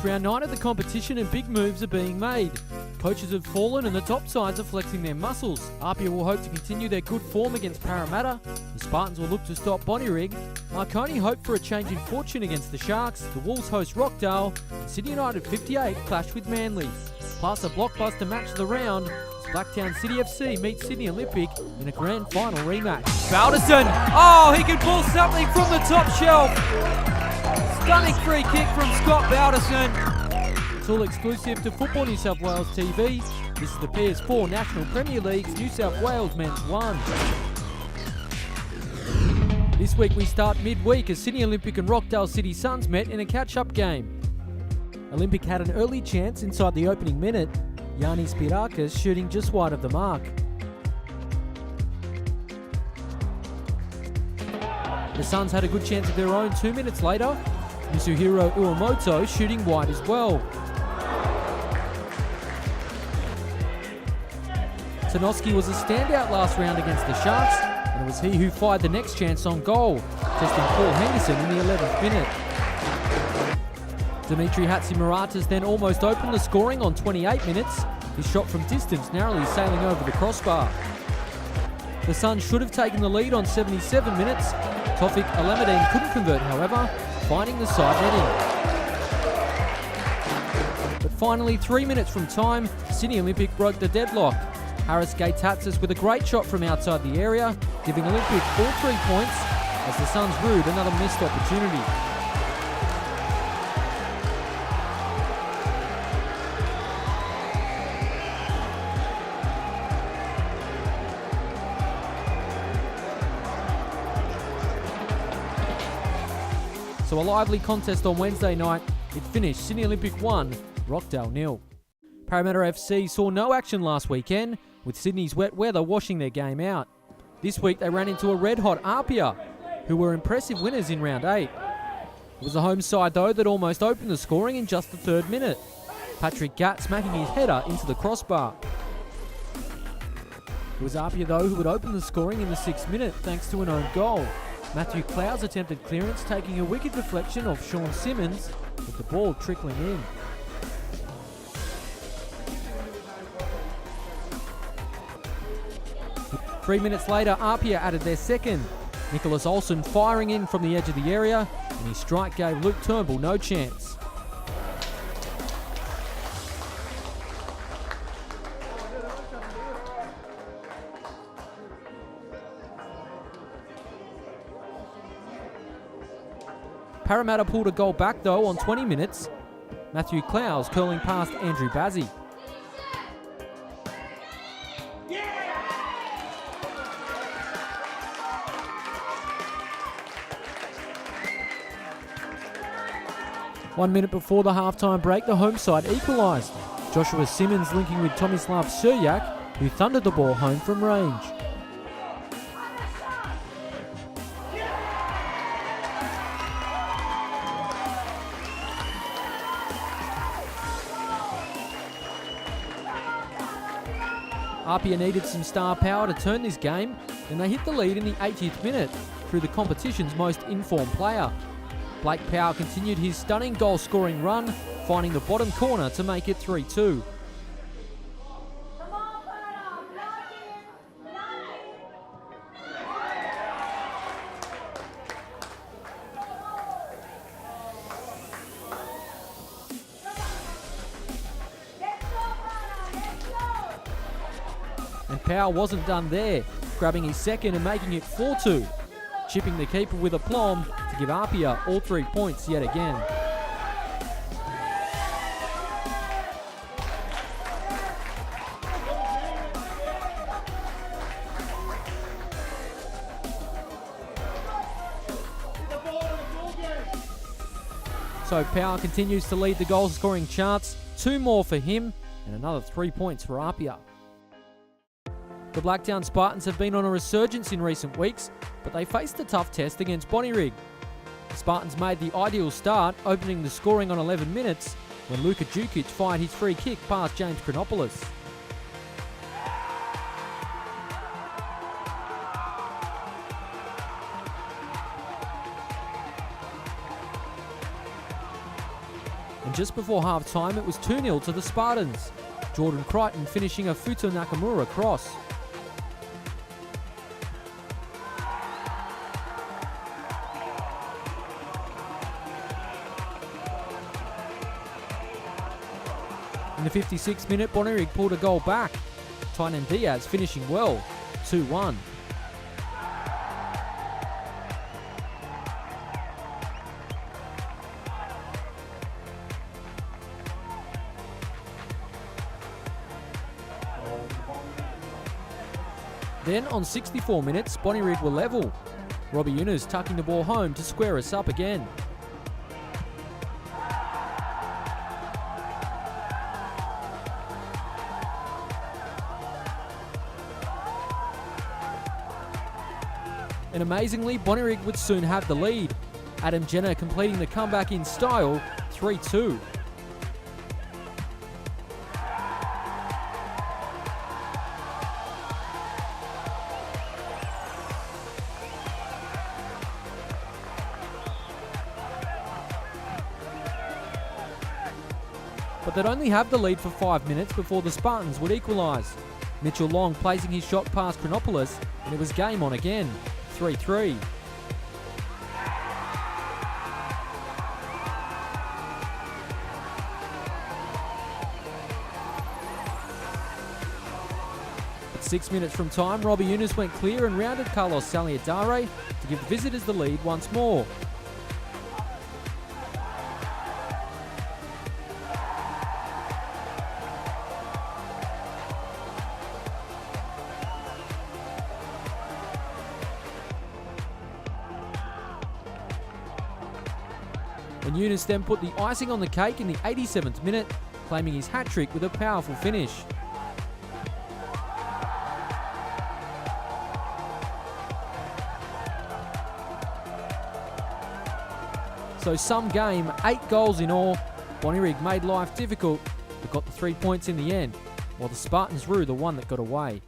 round 9 of the competition and big moves are being made. Coaches have fallen and the top sides are flexing their muscles. Apia will hope to continue their good form against Parramatta. The Spartans will look to stop Bonnyrigg. Marconi hope for a change in fortune against the Sharks. The Wolves host Rockdale. And Sydney United 58 clash with Manly. Plus a blockbuster match of the round as Blacktown City FC meets Sydney Olympic in a grand final rematch. Balderson! Oh, he can pull something from the top shelf! Stunning free kick from Scott Balderson. It's all exclusive to Football New South Wales TV. This is the PS4 National Premier League's New South Wales Men's 1. This week we start midweek as Sydney Olympic and Rockdale City Suns met in a catch-up game. Olympic had an early chance inside the opening minute, Yannis Spirakas shooting just wide of the mark. The Suns had a good chance of their own 2 minutes later, Mitsuhiro Uemoto shooting wide as well. Tanoski was a standout last round against the Sharks, and it was he who fired the next chance on goal, testing Paul Henderson in the 11th minute. Dimitri Hatzimarata's then almost opened the scoring on 28 minutes, his shot from distance narrowly sailing over the crossbar. The Suns should have taken the lead on 77 minutes. Tofik Alameddine couldn't convert, however, finding the side netting. But finally, 3 minutes from time, Sydney Olympic broke the deadlock. Harris Gaitatzis with a great shot from outside the area, giving Olympic all 3 points as the Suns rued another missed opportunity. So a lively contest on Wednesday night. It finished Sydney Olympic 1, Rockdale 0. Parramatta FC saw no action last weekend, with Sydney's wet weather washing their game out. This week they ran into a red-hot Apia, who were impressive winners in round 8. It was the home side though that almost opened the scoring in just the 3rd minute. Patrick Gatt smacking his header into the crossbar. It was Apia though who would open the scoring in the 6th minute thanks to an own goal. Matthew Clow's attempted clearance taking a wicked deflection of Sean Simmons, with the ball trickling in. Three minutes later, Apia added their second. Nicholas Olsen firing in from the edge of the area, and his strike gave Luke Turnbull no chance. Parramatta pulled a goal back though on 20 minutes. Matthew Clowes curling past Andrew Bazzi. One minute before the halftime break, the home side equalised. Joshua Simmons linking with Tomislav Suryak, who thundered the ball home from range. Apia needed some star power to turn this game, and they hit the lead in the 80th minute through the competition's most informed player. Blake Powell continued his stunning goal-scoring run, finding the bottom corner to make it 3-2. And Powell wasn't done there, grabbing his second and making it 4-2, chipping the keeper with aplomb to give Apia all 3 points yet again. So Powell continues to lead the goal-scoring charts, 2 more for him and another 3 points for Apia. The Blacktown Spartans have been on a resurgence in recent weeks, but they faced a tough test against Bonnyrigg. The Spartans made the ideal start, opening the scoring on 11 minutes when Luka Djukic fired his free kick past James Chronopoulos. And And just before half-time, it was 2-0 to the Spartans. Jordan Crichton finishing a Futo Nakamura cross. In the 56th minute, Bonnyrigg pulled a goal back. Tynan Diaz finishing well, 2-1. Then, on 64 minutes, Bonnyrigg were level. Robbie Yunus tucking the ball home to square us up again. And amazingly, Bonnyrigg would soon have the lead. Adam Jenner completing the comeback in style, 3-2. But they'd only have the lead for 5 minutes before the Spartans would equalise. Mitchell Long placing his shot past Chronopoulos, and it was game on again, 3-3. At 6 minutes from time, Robbie Yunus went clear and rounded Carlos Saliadare to give the visitors the lead once more. And Yunus then put the icing on the cake in the 87th minute, claiming his hat-trick with a powerful finish. So some game, 8 goals in all. Bonnyrigg made life difficult, but got the 3 points in the end, while the Spartans rue the one that got away.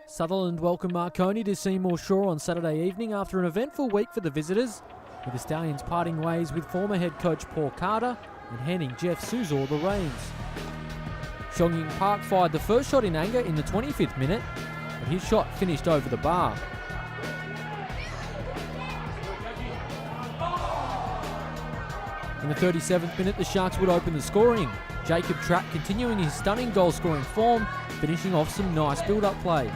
Sutherland welcomed Marconi to Seymour Shore on Saturday evening after an eventful week for the visitors, with the Stallions parting ways with former head coach Paul Carter and handing Jeff Suzor the reins. Shong Ying Park fired the first shot in anger in the 25th minute, but his shot finished over the bar. In the 37th minute, the Sharks would open the scoring. Jacob Trapp continuing his stunning goal-scoring form, finishing off some nice build-up play.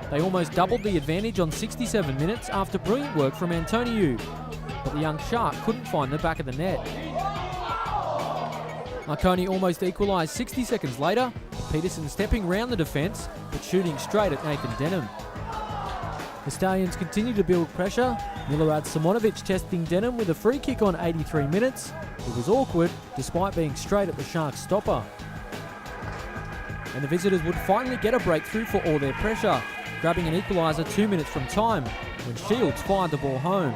They almost doubled the advantage on 67 minutes after brilliant work from Antoniou, but the young Shark couldn't find the back of the net. Marconi almost equalised 60 seconds later, Peterson stepping round the defence, but shooting straight at Nathan Denham. The Stallions continue to build pressure, Milorad Simonovic testing Denham with a free kick on 83 minutes. It was awkward, despite being straight at the Sharks' stopper. And the visitors would finally get a breakthrough for all their pressure, grabbing an equaliser 2 minutes from time, when Shields fired the ball home.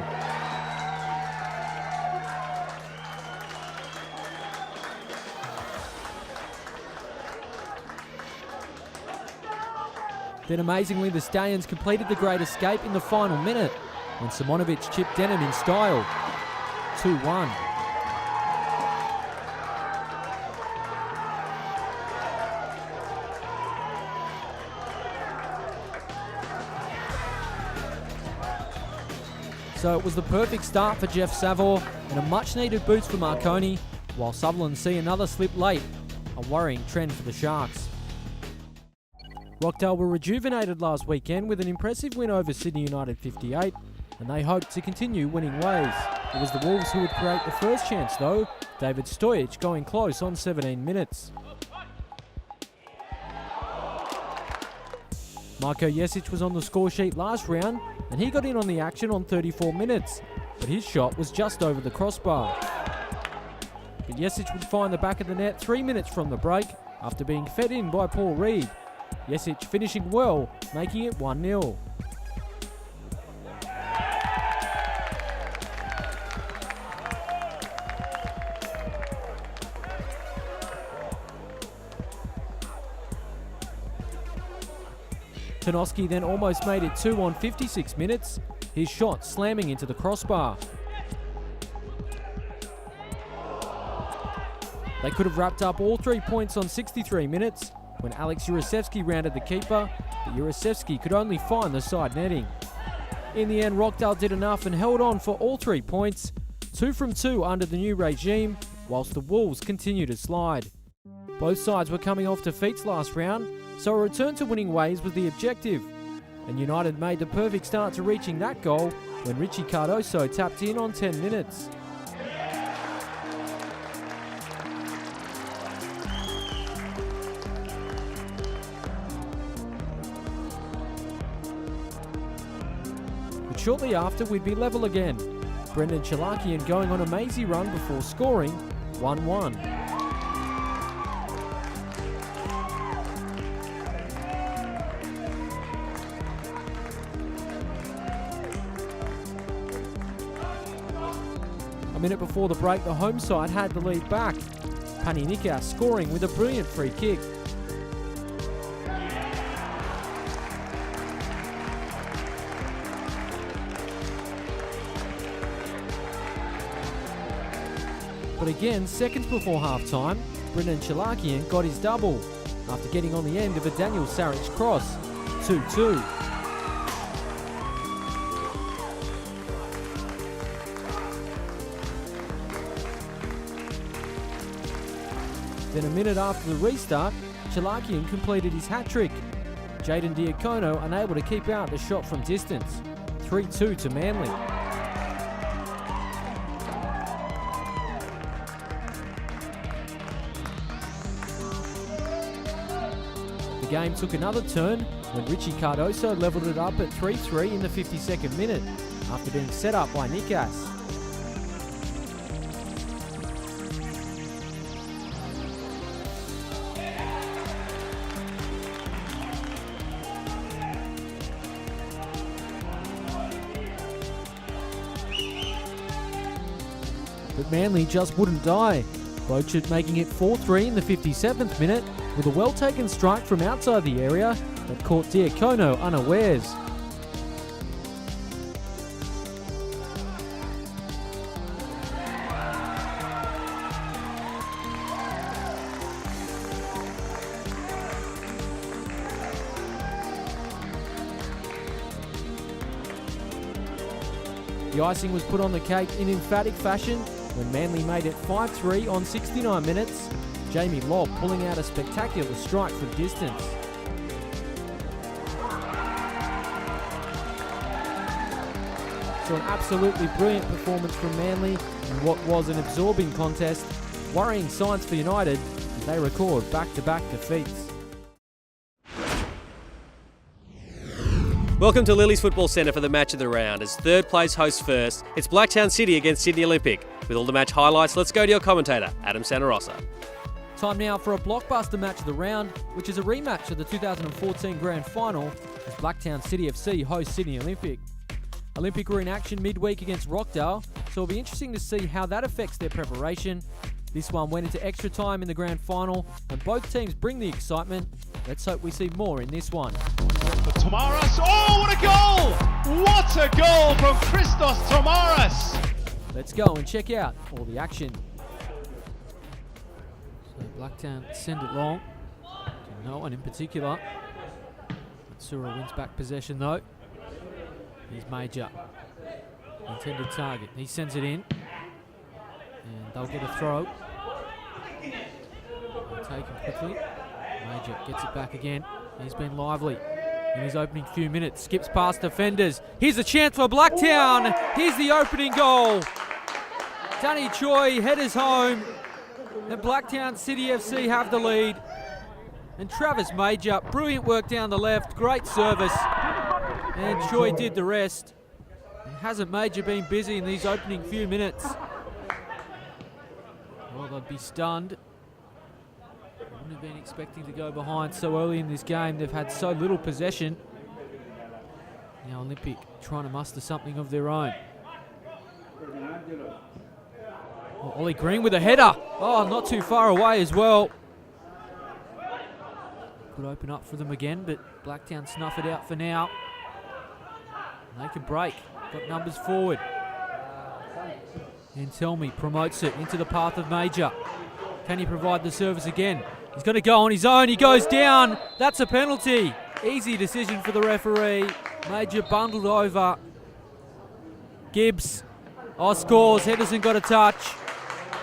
Then amazingly, the Stallions completed the great escape in the final minute, when Simonovic chipped Denham in style, 2-1. So it was the perfect start for Jeff Savor and a much-needed boost for Marconi, while Sutherland see another slip late, a worrying trend for the Sharks. Rockdale were rejuvenated last weekend with an impressive win over Sydney United 58, and they hoped to continue winning ways. It was the Wolves who would create the first chance though, David Stojic going close on 17 minutes. Marko Jesic was on the score sheet last round, and he got in on the action on 34 minutes, but his shot was just over the crossbar. But Jesic would find the back of the net 3 minutes from the break after being fed in by Paul Reed. Jesic finishing well, making it 1-0. Tanoski then almost made it 2 on 56 minutes, his shot slamming into the crossbar. They could have wrapped up all 3 points on 63 minutes when Alex Jurasevski rounded the keeper, but Jurasevski could only find the side netting. In the end, Rockdale did enough and held on for all 3 points, 2 from 2 under the new regime, whilst the Wolves continue to slide. Both sides were coming off defeats last round, so a return to winning ways was the objective. And United made the perfect start to reaching that goal when Richie Cardoso tapped in on 10 minutes. But shortly after, we'd be level again. Brendan Chalakian going on a mazy run before scoring 1-1. A minute before the break, the home side had the lead back. Pani Nikas scoring with a brilliant free kick. But again, seconds before half-time, Brendan Chalakian got his double after getting on the end of a Daniel Saric cross. 2-2. Then a minute after the restart, Chalakian completed his hat-trick. Jayden Diacono unable to keep out the shot from distance. 3-2 to Manly. The game took another turn when Richie Cardoso levelled it up at 3-3 in the 52nd minute after being set up by Nikas. But Manly just wouldn't die. Bochart making it 4-3 in the 57th minute with a well-taken strike from outside the area that caught Diacono unawares. The icing was put on the cake in emphatic fashion when Manly made it 5-3 on 69 minutes, Jamie Lobb pulling out a spectacular strike from distance. So an absolutely brilliant performance from Manly in what was an absorbing contest. Worrying signs for United as they record back-to-back defeats. Welcome to Lily's Football Centre for the match of the round. As third place hosts first, it's Blacktown City against Sydney Olympic. With all the match highlights, let's go to your commentator, Adam Santarossa. Time now for a blockbuster match of the round, which is a rematch of the 2014 Grand Final as Blacktown City FC host Sydney Olympic. Olympic were in action midweek against Rockdale, so it'll be interesting to see how that affects their preparation. This one went into extra time in the Grand Final, and both teams bring the excitement. Let's hope we see more in this one. For Tomaras, oh what a goal! What a goal from Christos Tomaras! Let's go and check out all the action. So Blacktown send it long, to no one in particular. Matsura wins back possession though. Here's Major, intended target, he sends it in, and they'll get a throw. They'll take him quickly. Major gets it back again, he's been lively in his opening few minutes, skips past defenders. Here's a chance for Blacktown. Here's the opening goal. Danny Choi headers home. And Blacktown City FC have the lead. And Travis Major, brilliant work down the left, great service. And Choi did the rest. And hasn't Major been busy in these opening few minutes? Well, they'd be stunned. Wouldn't have been expecting to go behind so early in this game. They've had so little possession. Now Olympic trying to muster something of their own. Oh, Ollie Green with a header. Oh, not too far away as well. Could open up for them again, but Blacktown snuff it out for now. They can break. Got numbers forward. And Tell Me promotes it into the path of Major. Can he provide the service again? He's going to go on his own. He goes down. That's a penalty. Easy decision for the referee. Major bundled over. Gibbs scores. Henderson got a touch.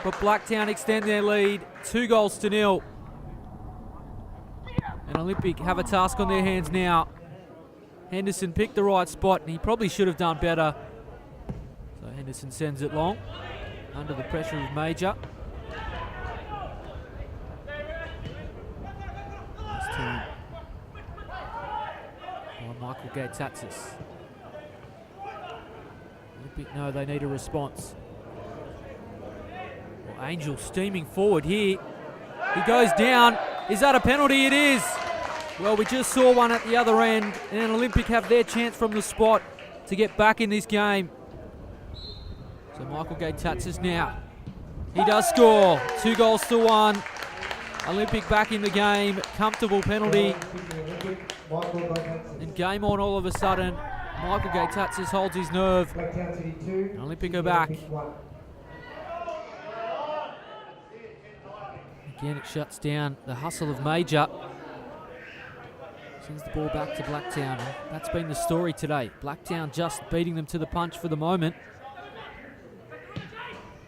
But Blacktown extend their lead. 2-0. And Olympic have a task on their hands now. Henderson picked the right spot, and he probably should have done better. So Henderson sends it long, under the pressure of Major. Nice turn by Michael Gatatsis. Olympic know they need a response. Well, Angel steaming forward here. He goes down. Is that a penalty? It is. Well, we just saw one at the other end, and Olympic have their chance from the spot to get back in this game. So Michael Gatatsis now. He does score. 2-1. Olympic back in the game. Comfortable penalty. And game on all of a sudden. Michael Gatatsis holds his nerve. And Olympic are back. Again, it shuts down the hustle of Major. Sends the ball back to Blacktown. That's been the story today. Blacktown just beating them to the punch for the moment.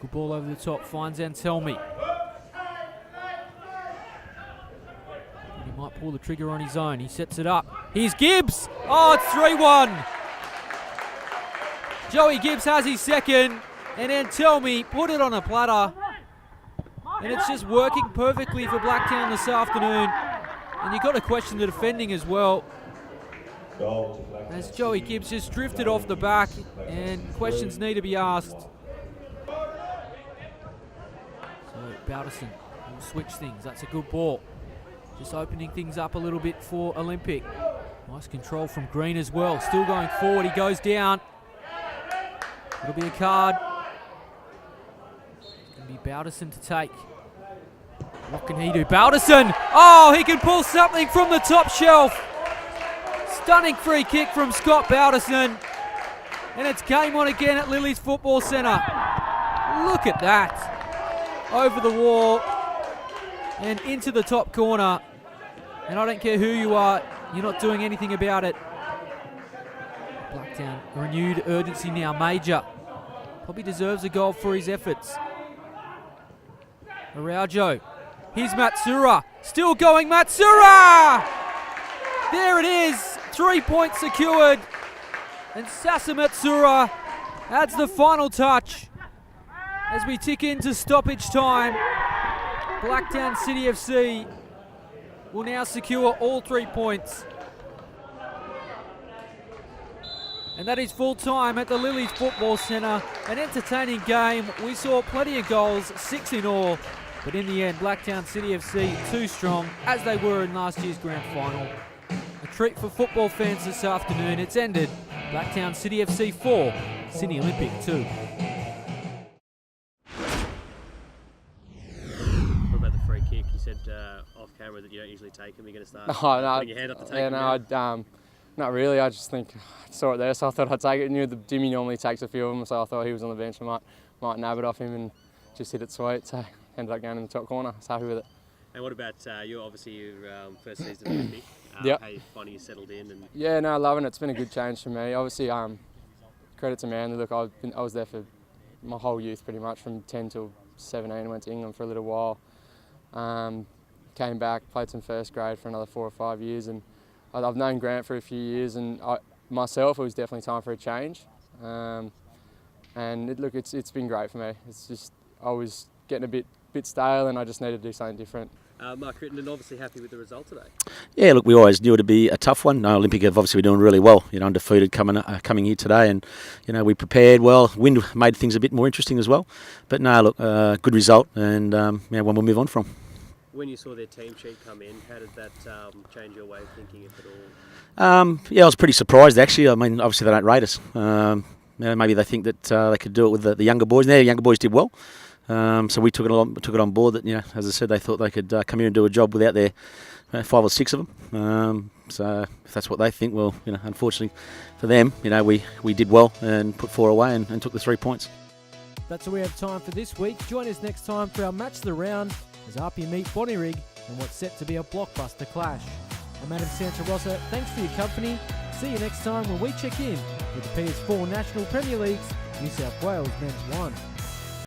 Good ball over the top. Finds Anselmi. He might pull the trigger on his own. He sets it up. Here's Gibbs. Oh, it's 3-1. Joey Gibbs has his second. And Anselmi put it on a platter. And it's just working perfectly for Blacktown this afternoon. And you've got to question the defending as well. As Joey Gibbs just drifted off the back, and questions need to be asked. So Balderson will switch things. That's a good ball. Just opening things up a little bit for Olympic. Nice control from Green as well. Still going forward. He goes down. It'll be a card. It's going to be Balderson to take. What can he do? Balderson! Oh, he can pull something from the top shelf. Stunning free kick from Scott Balderson. And it's game on again at Lily's Football Centre. Look at that. Over the wall and into the top corner. And I don't care who you are, you're not doing anything about it. Blacktown, renewed urgency now. Major probably deserves a goal for his efforts. Araujo. Here's Matsura. Still going, Matsura! There it is. 3 points secured. And Sasa Matsura adds the final touch as we tick into stoppage time. Blacktown City FC will now secure all 3 points. And that is full time at the Lilies Football Centre. An entertaining game. We saw plenty of goals, 6 in all. But in the end, Blacktown City FC too strong, as they were in last year's grand final. A treat for football fans this afternoon. It's ended. Blacktown City FC 4, Sydney Olympic 2. What about the free kick? You said off camera that you don't usually take them. You're going to start putting your hand up to take them. Not really. I just think I saw it there, so I thought I'd take it. I knew that Dimmy normally takes a few of them, so I thought he was on the bench. I might nab it off him and just hit it sweet. So ended up going in the top corner. I was happy with it. And what about your first season at Olympic? Yep. How you finding you settled in? And Yeah, no, loving it. It's been a good change for me. Obviously, credit to Manly. Look, I was there for my whole youth pretty much, from 10 till 17. I went to England for a little while. Came back, played some first grade for another 4 or 5 years, and I've known Grant for a few years, and myself, it was definitely time for a change. It's been great for me. It's just I was getting a bit stale, and I just needed to do something different. Mark Crittenden, obviously happy with the result today. Yeah, look, we always knew it would be a tough one. Olympic have obviously been doing really well, undefeated coming here today, and we prepared well. Wind made things a bit more interesting as well, but no, look, good result, and one we'll move on from. When you saw their team sheet come in, how did that change your way of thinking, if at all? I was pretty surprised actually. I mean, obviously they don't rate us. Maybe they think that they could do it with the younger boys. And their younger boys did well. So we took it on board that, as I said, they thought they could come here and do a job without their 5 or 6 of them. So if that's what they think, well, unfortunately for them, we did well and put 4 away and took the 3 points. That's all we have time for this week. Join us next time for our Match of the Round as RP meet Bonnyrigg in what's set to be a blockbuster clash. I'm Adam Santarossa. Thanks for your company. See you next time when we check in with the PS4 National Premier League's New South Wales Men's 1.